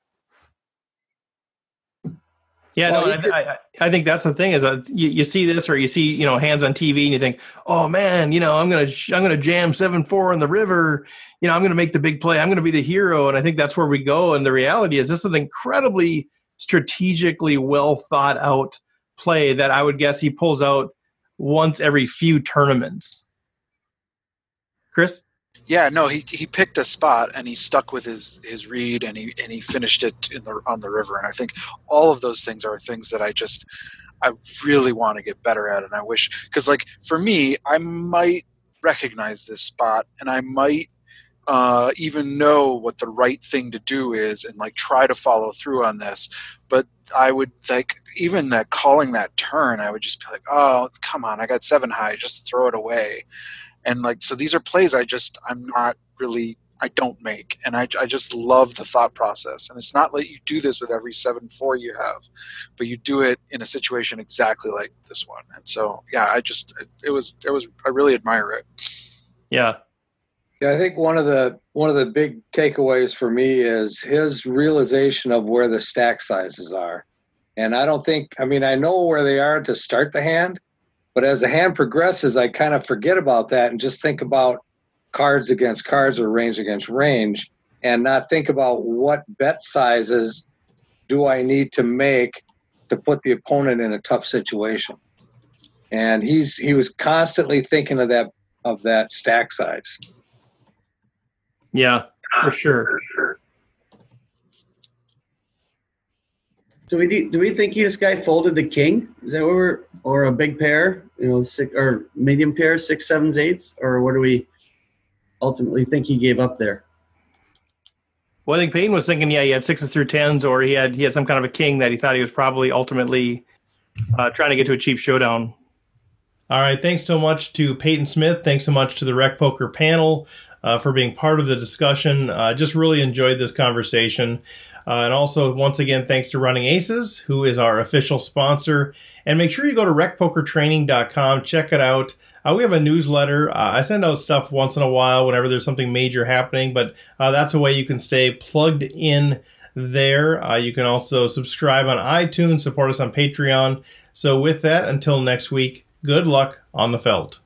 Yeah, well, no, I think that's the thing is that you see this, or you see hands on TV, and you think, oh man, I'm gonna jam 7-4 in the river, I'm gonna make the big play, I'm gonna be the hero, and I think that's where we go. And the reality is, this is an incredibly strategically well thought out play that I would guess he pulls out once every few tournaments. Chris? Yeah, no, he picked a spot and he stuck with his read, and he finished it on the river. And I think all of those things are things that I really want to get better at. And I wish, because like for me, I might recognize this spot, and I might even know what the right thing to do is, and like try to follow through on this. But I would even that calling that turn, I would just be like, oh, come on, I got 7 high, just throw it away. And so these are plays I don't make. And I just love the thought process. And it's not like you do this with every 7-4 you have, but you do it in a situation exactly like this one. And so, yeah, I really admire it. Yeah. Yeah, I think one of the big takeaways for me is his realization of where the stack sizes are. And I know where they are to start the hand, but as the hand progresses, I kind of forget about that and just think about cards against cards or range against range, and not think about what bet sizes do I need to make to put the opponent in a tough situation. And he was constantly thinking of that stack size. Yeah, for sure. Do we think this guy folded the king? Is that what or a big pair, or medium pair, 6s, 7s, 8s, or what do we ultimately think he gave up there? Well, I think Peyton was thinking, he had 6s through 10s, or he had some kind of a king that he thought he was probably ultimately trying to get to a cheap showdown. All right, thanks so much to Payton Smith. Thanks so much to the RecPoker panel for being part of the discussion. Just really enjoyed this conversation. And also, once again, thanks to Running Aces, who is our official sponsor. And make sure you go to recpokertraining.com. Check it out. We have a newsletter. I send out stuff once in a while whenever there's something major happening, but that's a way you can stay plugged in there. You can also subscribe on iTunes, support us on Patreon. So with that, until next week, good luck on the felt.